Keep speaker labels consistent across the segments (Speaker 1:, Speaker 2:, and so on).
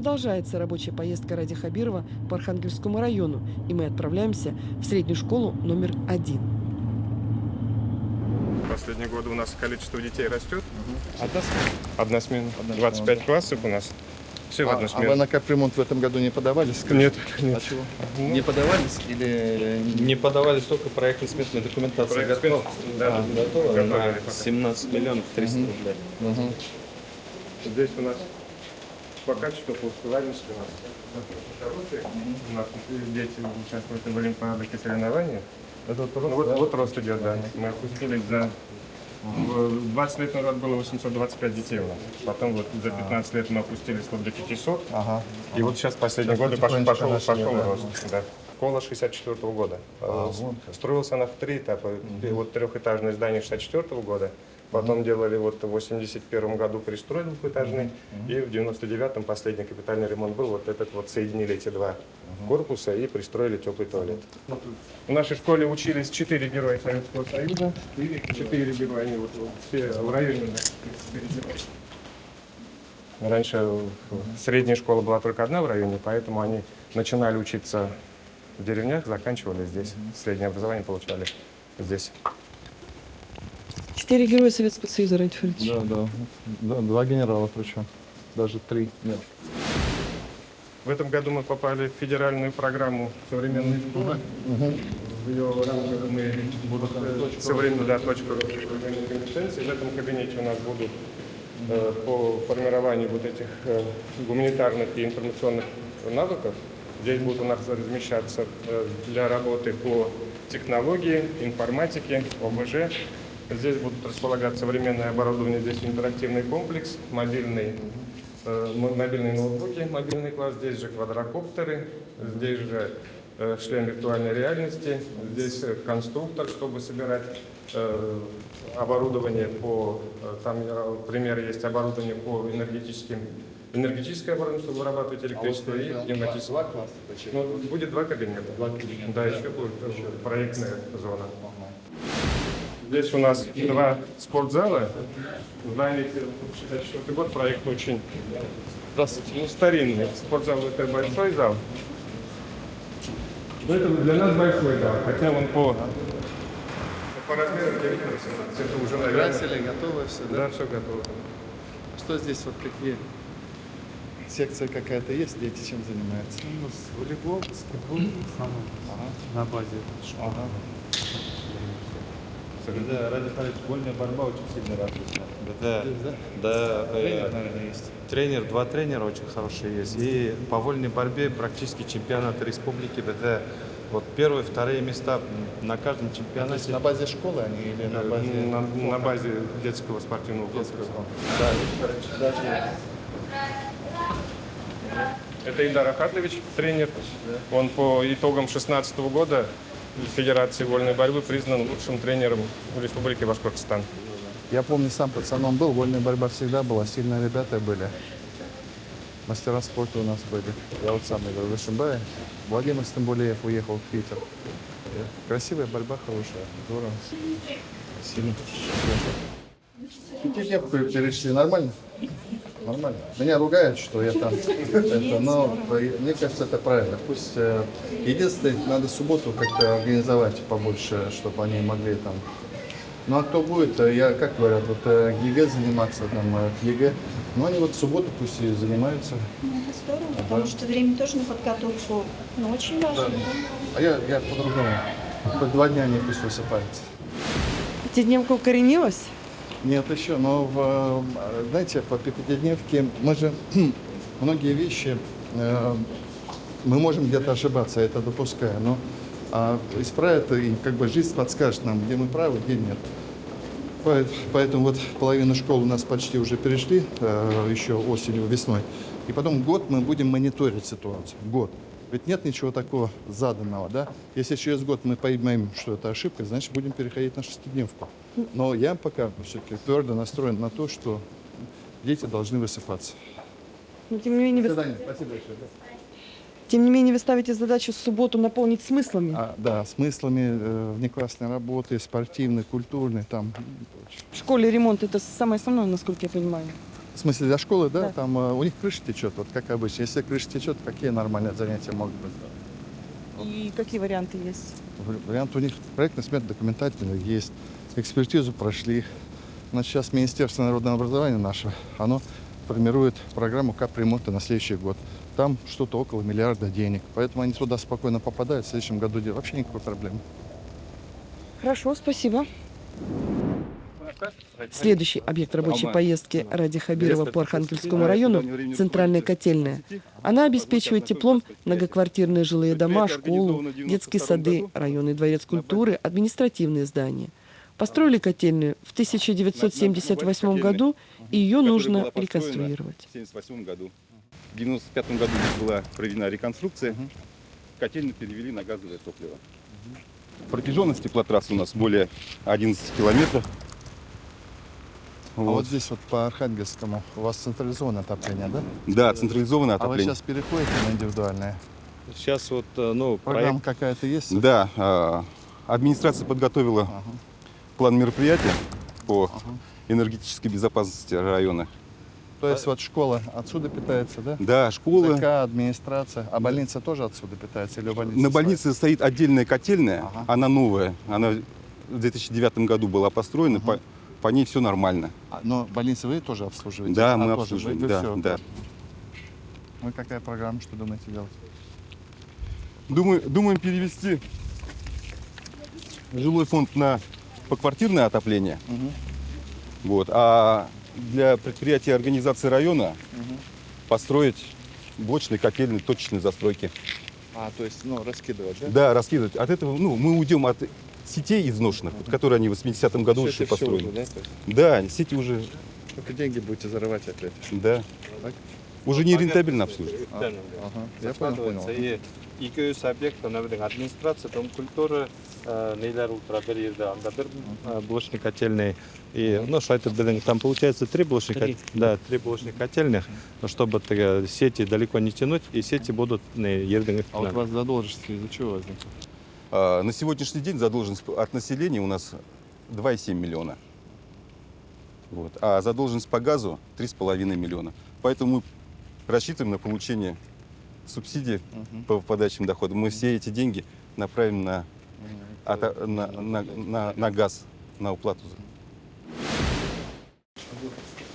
Speaker 1: Продолжается рабочая поездка Ради Хабирова по Архангельскому району, и мы отправляемся в среднюю школу номер 1.
Speaker 2: Последние годы у нас количество детей растет.
Speaker 3: Одна смена?
Speaker 2: Одна смена. 25 классов у нас. Все в одну
Speaker 3: А
Speaker 2: смену.
Speaker 3: вы на капремонт в этом году не подавались?
Speaker 2: Нет,
Speaker 3: А
Speaker 2: нет.
Speaker 3: чего? Не подавались или...
Speaker 4: Не подавались только проектно-сметная документация
Speaker 2: Проект
Speaker 4: готова.
Speaker 2: да,
Speaker 4: Готова
Speaker 2: готовили
Speaker 4: на
Speaker 2: пока.
Speaker 4: 17 миллионов 300 рублей.
Speaker 3: Мгм.
Speaker 2: Здесь у нас по качеству, по успеваемости у нас хорошие. У нас дети участвуют в олимпиадах и соревнованиях.
Speaker 3: Это вот
Speaker 2: Ну, вот рост идет, да. Мы опустились за... 20 лет назад было 825 детей у нас. Потом вот за 15 лет мы опустились вот до 500.
Speaker 3: Ага.
Speaker 2: И вот сейчас последние
Speaker 3: Сейчас
Speaker 2: годы
Speaker 3: потихонечку
Speaker 2: пошел
Speaker 3: начали, да.
Speaker 2: рост. Да. Школа 64 года.
Speaker 3: вот
Speaker 2: Строилась она в 3 этапа. Вот трехэтажное здание 64 года. Потом делали вот в 81 году пристрой двухэтажный. И в 99-м последний капитальный ремонт был. Вот этот вот соединили эти два корпуса и пристроили теплый туалет. В нашей школе учились 4 героя Советского Союза. И 4 героя, они вот все в районе. Раньше средняя школа была только одна в районе, поэтому они начинали учиться в деревнях, заканчивали здесь. Среднее образование получали здесь.
Speaker 1: 4 героя Советского Союза, Ради Фаридович.
Speaker 3: Да, два генерала причем. Даже 3. Нет.
Speaker 2: В этом году мы попали в федеральную программу «Современная школа». В ее рамках мы будут современная точка современной компетенции. В этом кабинете у нас будут по формированию вот этих гуманитарных и информационных навыков. Здесь будут у нас размещаться для работы по технологии, информатике, ОБЖ. Здесь будут располагаться современное оборудование, здесь интерактивный комплекс, мобильные ноутбуки, мобильный класс, здесь же квадрокоптеры, здесь же шлем виртуальной реальности, здесь конструктор, чтобы собирать оборудование по, там, например, есть оборудование по энергетическое оборудование, чтобы вырабатывать электричество и пневматическое. Ну, будет 2 кабинета. Да, еще будет проектная зона. Здесь у нас 2 спортзала. Здание 64 год, проект очень старинный. Спортзал — это большой зал. Но это для нас большой зал, хотя он по размеру 9 на 18. Это уже, наверное...
Speaker 3: Красили, готово все, да?
Speaker 2: Да, все готово.
Speaker 3: Что здесь вот какие? Секция какая-то есть? Дети чем занимаются?
Speaker 5: У нас волейбол, баскетбол, на базе школы.
Speaker 4: Да, Ради Харидович, вольная борьба очень сильно развита. Да,
Speaker 3: Тренер, наверное, есть.
Speaker 4: тренер, 2 тренера очень хорошие есть. И по вольной борьбе практически чемпионат республики. Это вот 1-е, 2-е места на каждом чемпионате.
Speaker 3: На базе школы они или на базе?
Speaker 2: На базе детского спортивного комплекса.
Speaker 3: Да.
Speaker 2: Это Ильдар Ахатович, тренер. Он по итогам 2016 года Федерации вольной борьбы признан лучшим тренером в Республике Башкортостан.
Speaker 3: Я помню, сам пацаном был, вольная борьба всегда была, сильные ребята были. Мастера спорта у нас были. Я вот сам играл в Ишимбае. Владимир Стамбулеев уехал в Питер. Красивая борьба, хорошая. Здорово. Сильно. Пятидневку перешли нормально? Нормально. Меня ругают, что я там, но мне кажется, это правильно. Пусть единственное, надо субботу как-то организовать побольше, чтобы они могли там. Ну а кто будет, я, как говорят, вот ЕГЭ заниматься, там, ЕГЭ, ну они вот в субботу пусть и занимаются.
Speaker 6: Ну, это здорово, потому что время тоже на подготовку, ну, очень важно. Да.
Speaker 3: А я по-другому. Хоть 2 дня они пусть высыпаются.
Speaker 1: Пятидневка укоренилась?
Speaker 3: Нет, еще, но, знаете, по пятидневке мы же многие вещи, мы можем где-то ошибаться, это допускаю, но исправят, и как бы жизнь подскажет нам, где мы правы, где нет. Поэтому вот половину школ у нас почти уже перешли, еще осенью, весной. И потом год мы будем мониторить ситуацию, год. Ведь нет ничего такого заданного, да? Если через год мы поймем, что это ошибка, значит, будем переходить на 6-дневку. Но я пока все-таки твердо настроен на то, что дети должны высыпаться.
Speaker 1: Но тем не менее,
Speaker 3: Спасибо большое.
Speaker 1: тем не менее, вы ставите задачу субботу наполнить смыслами.
Speaker 3: Да, смыслами внеклассной работы, спортивной, культурной, там.
Speaker 1: В школе ремонт — это самое основное, насколько я понимаю.
Speaker 3: В смысле, для школы, да?
Speaker 1: Да.
Speaker 3: Там у них крыша течет, вот как обычно. Если крыша течет, какие нормальные занятия могут быть?
Speaker 1: И какие варианты есть?
Speaker 3: Вариант у них проектно-сметная документательная есть. Экспертизу прошли. Значит, сейчас Министерство народного образования наше, оно формирует программу капремонта на следующий год. Там что-то около миллиарда денег. Поэтому они туда спокойно попадают. В следующем году вообще никакой проблемы.
Speaker 1: Хорошо, спасибо. Следующий объект рабочей поездки Ради Хабирова по Архангельскому району – центральная котельная. Она обеспечивает теплом многоквартирные жилые дома, школу, детские сады, районный дворец культуры, административные здания. Построили котельную в 1978 году, и ее нужно реконструировать.
Speaker 7: В 1978 году. В 1995 году была проведена реконструкция. Котельную перевели на газовое топливо. Протяженность теплотрассы у нас более 11 километров.
Speaker 3: А вот здесь вот по Архангельскому у вас централизованное отопление, да?
Speaker 7: Да, централизованное
Speaker 3: А вы
Speaker 7: отопление.
Speaker 3: сейчас переходите на индивидуальное?
Speaker 4: Сейчас вот, ну,
Speaker 3: Программа
Speaker 4: проект...
Speaker 3: какая-то есть?
Speaker 7: Да, администрация подготовила план мероприятий по энергетической безопасности района.
Speaker 3: То есть вот школа отсюда питается, да?
Speaker 7: Да, школы.
Speaker 3: ЗК, администрация. А больница тоже отсюда питается? Или у больницы
Speaker 7: На
Speaker 3: своя?
Speaker 7: больнице стоит отдельная котельная,
Speaker 3: Ага.
Speaker 7: она новая. Она в 2009 году была построена, по ней все нормально.
Speaker 3: Но больницы вы тоже обслуживаете?
Speaker 7: Да, мы
Speaker 3: тоже.
Speaker 7: обслуживаем.
Speaker 3: Вы
Speaker 7: Да,
Speaker 3: всё.
Speaker 7: да.
Speaker 3: Ну и какая программа, что думаете делать?
Speaker 7: Думаем перевести жилой фонд на поквартирное отопление. Вот. А для предприятия организации района построить блочные котельные точечной застройки.
Speaker 3: А, то есть, ну, раскидывать, да?
Speaker 7: Да, раскидывать. От этого, ну, мы уйдем от сетей изношенных, вот, которые они в 80-м году
Speaker 3: Всё
Speaker 7: еще
Speaker 3: это всё
Speaker 7: построили.
Speaker 3: уже, да? То есть,
Speaker 7: Да, сети уже,
Speaker 3: только деньги будете зарывать опять.
Speaker 7: да.
Speaker 3: Так?
Speaker 7: Уже не рентабельно обслуживать.
Speaker 3: Ага, я понял.
Speaker 4: И 200 объект, например, администрация, дом культуры, нейлер ультра бір ерде, анда бір блочный котельный. И, ну, что это, там получается 3 блочных, да, 3 блочных котельных, но чтобы сети далеко не тянуть, и сети будут на ердің.
Speaker 3: А вот у вас задолженность из-за чего возникла?
Speaker 7: На сегодняшний день задолженность от населения у нас 2,7 миллиона. Вот. А задолженность по газу 3,5 миллиона. Поэтому мы рассчитываем на получение субсидий по выпадающим доходам. Мы все эти деньги направим на газ, на уплату.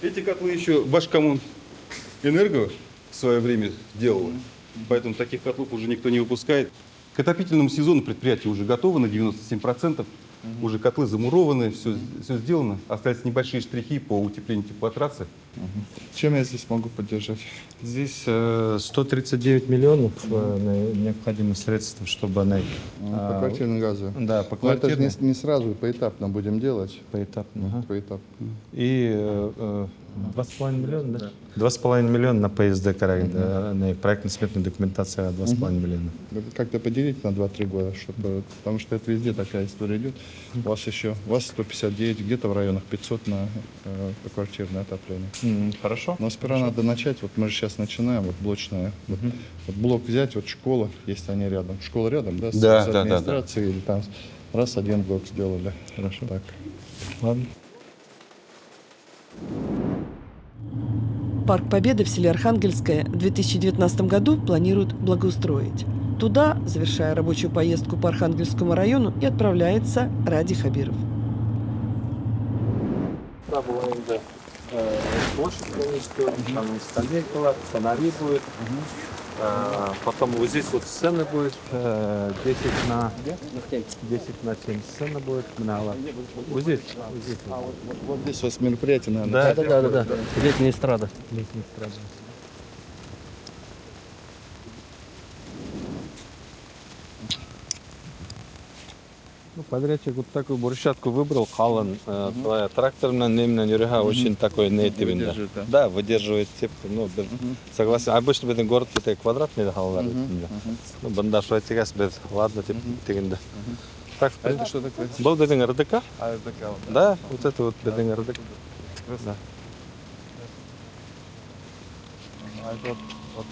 Speaker 7: Эти котлы еще Башкоммунэнерго в свое время делала. Поэтому таких котлов уже никто не выпускает. К отопительному сезону предприятие уже готово на 97%. Уже котлы замурованы, все сделано. Остались небольшие штрихи по утеплению теплотрассы.
Speaker 3: Чем я здесь могу поддержать?
Speaker 4: Здесь 139 миллионов необходимых средств, чтобы она...
Speaker 3: По квартирному газу.
Speaker 4: Да, по
Speaker 3: Но это же
Speaker 4: квартирной.
Speaker 3: не сразу, поэтапно будем делать.
Speaker 4: Поэтапно. Ага.
Speaker 3: Поэтапно.
Speaker 4: И 2,5 миллиона, да? 2,5 миллиона на ПСД, на проектно-сметная документация 2,5 миллиона.
Speaker 3: Как-то поделить на 2-3 года, чтобы, потому что это везде такая история идет. У вас 159, где-то в районах 500 на квартирное отопление.
Speaker 4: Хорошо.
Speaker 3: Но сперва надо начать, вот мы же сейчас начинаем, вот блочное. Вот блок взять, вот школа, есть они рядом. Школа рядом, да?
Speaker 7: Да,
Speaker 3: с
Speaker 7: да, да,
Speaker 3: администрацией, или там раз один блок сделали.
Speaker 4: Хорошо.
Speaker 3: Так.
Speaker 4: Ладно.
Speaker 1: Парк Победы в селе Архангельское в 2019 году планируют благоустроить. Туда, завершая рабочую поездку по Архангельскому району, и отправляется Ради Хабиров.
Speaker 4: Площадь полностью, там скамейка, фонари будет. Потом вот здесь вот сцена будет 10 на 7 сцена будет. Вот здесь.
Speaker 3: Вот здесь у вас мероприятие, наверное.
Speaker 4: Да. Летняя эстрада. Ну, подрядчик вот такую брусчатку выбрал, Халан, тракторная, немного очень такой нейтивный.
Speaker 3: Выдерживает, да?
Speaker 4: Да, выдерживает тепло. Ну, согласен. Обычно бедный город это квадратный халан. Ну, банда что эти газ без, ладно, типа, так, в
Speaker 3: А это
Speaker 4: принципе.
Speaker 3: что такое?
Speaker 4: Был бедный РДК?
Speaker 3: А, это такая вот.
Speaker 4: Да, вот это вот бедный РДК. Да.
Speaker 3: А это вот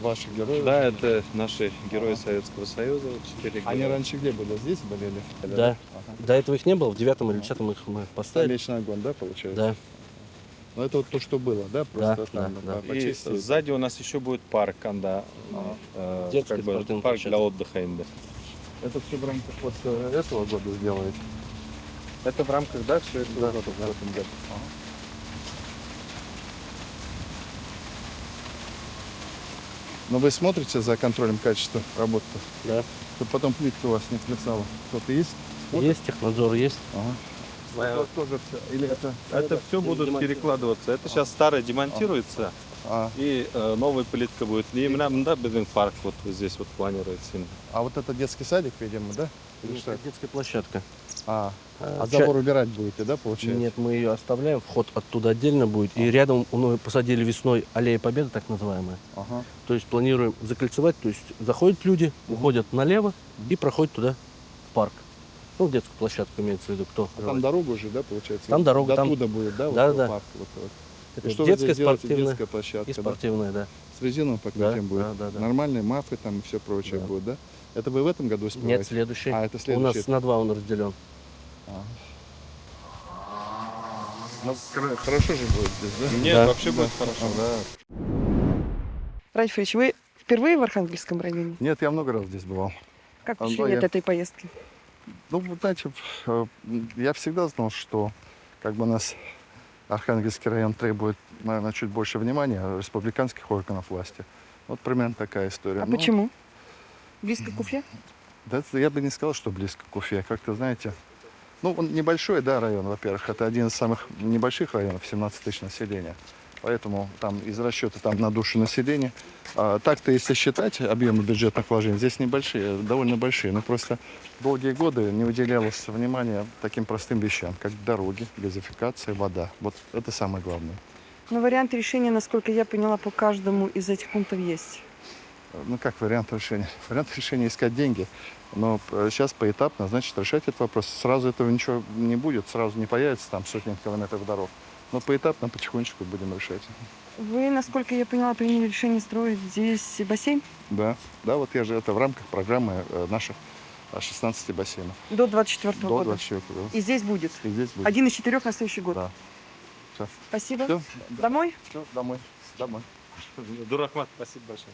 Speaker 3: ваши герои?
Speaker 4: Да, это наши герои Советского Союза, 4 года.
Speaker 3: Они раньше где были? Здесь были? Или?
Speaker 8: Да. До этого их не было, в 9-м или 10-м их мы поставили.
Speaker 3: Столичный огонь, да, получается?
Speaker 8: Да.
Speaker 3: Ну, это вот то, что было, да? Просто
Speaker 8: Да,
Speaker 3: там
Speaker 8: да.
Speaker 4: И
Speaker 3: почистили.
Speaker 4: сзади у нас еще будет парк, да,
Speaker 8: Детский
Speaker 4: как бы
Speaker 8: спортивный
Speaker 4: парк
Speaker 8: площадка.
Speaker 4: для отдыха именно.
Speaker 3: Это все в рамках вот этого года сделаете?
Speaker 2: Это в рамках, да, все это
Speaker 3: Да,
Speaker 2: в этом году.
Speaker 3: Но вы смотрите за контролем качества работы?
Speaker 8: Да.
Speaker 3: Чтобы потом плитка у вас не плясала. Кто-то есть?
Speaker 8: Есть технадзор, есть.
Speaker 3: Ага. Вот тоже все. Или это...
Speaker 4: Это все будут перекладываться. Это сейчас старое демонтируется, и новая плитка будет. И именно да, бизнес парк вот здесь вот планируется.
Speaker 3: А вот это детский садик, видимо, да? Или что
Speaker 8: Это
Speaker 3: это?
Speaker 8: детская площадка.
Speaker 3: А
Speaker 8: Ча-
Speaker 3: забор убирать будете, да, получается?
Speaker 8: Нет, мы ее оставляем, вход оттуда отдельно будет. И рядом мы посадили весной аллея Победы, так называемая.
Speaker 3: Ага.
Speaker 8: То есть планируем закольцевать, то есть заходят люди, уходят налево и проходят туда в парк. Ну, детскую площадку имеется в виду, кто.
Speaker 3: А там дорога уже, да, получается?
Speaker 8: Там дорога, там-
Speaker 3: Оттуда будет, да?
Speaker 8: Да,
Speaker 3: вот
Speaker 8: да.
Speaker 3: парк, вот.
Speaker 8: Это
Speaker 3: И что вы
Speaker 8: детская,
Speaker 3: здесь делаете?
Speaker 8: спортивная
Speaker 3: Детская площадка,
Speaker 8: и
Speaker 3: да?
Speaker 8: спортивная, да.
Speaker 3: С резиновым покрытием
Speaker 8: Да,
Speaker 3: будет?
Speaker 8: да, да.
Speaker 3: Нормальные мафы там и все прочее
Speaker 8: Да.
Speaker 3: будет, да? Это вы в этом году успеваете?
Speaker 8: Нет, следующий.
Speaker 3: А, это
Speaker 8: У
Speaker 3: следующий.
Speaker 8: нас на два он разделен.
Speaker 3: Ну, хорошо же будет здесь, да?
Speaker 4: Нет,
Speaker 8: Да.
Speaker 4: вообще будет хорошо.
Speaker 3: Да.
Speaker 1: Радик Федорович, вы впервые в Архангельском районе?
Speaker 3: Нет, я много раз здесь бывал.
Speaker 1: Как
Speaker 3: Ну,
Speaker 1: впечатление
Speaker 3: я-
Speaker 1: от этой поездки?
Speaker 3: Ну, вы знаете, я всегда знал, что как бы у нас Архангельский район требует, наверное, чуть больше внимания республиканских органов власти. Вот примерно такая история.
Speaker 1: А
Speaker 3: Ну,
Speaker 1: почему? Близко к Уфе?
Speaker 3: Да, я бы не сказал, что близко к Уфе. Как-то, знаете, ну, он небольшой, да, район, во-первых. Это один из самых небольших районов, 17 тысяч населения. Поэтому там из расчета там, на душу населения. Так-то, если считать объемы бюджетных вложений, здесь небольшие, довольно большие. Но просто долгие годы не уделялось внимания таким простым вещам, как дороги, газификация, вода. Вот это самое главное.
Speaker 1: Но вариант решения, насколько я поняла, по каждому из этих пунктов есть.
Speaker 3: Ну, как вариант решения? Вариант решения искать деньги. Но сейчас поэтапно, значит, решать этот вопрос. Сразу этого ничего не будет, сразу не появится там сотни километров дорог. Но поэтапно, потихонечку будем решать.
Speaker 1: Вы, насколько я поняла, приняли решение строить здесь бассейн
Speaker 3: Да, да, вот я же это в рамках программы наших 16 бассейнов.
Speaker 1: до 24
Speaker 3: До
Speaker 1: года.
Speaker 3: 24 года.
Speaker 1: И здесь будет.
Speaker 3: И здесь будет.
Speaker 1: Один из 4 на следующий год.
Speaker 3: Да. Всё.
Speaker 1: Спасибо.
Speaker 3: Все,
Speaker 1: Домой?
Speaker 3: все, домой. Домой.
Speaker 4: Дурахмат, спасибо большое.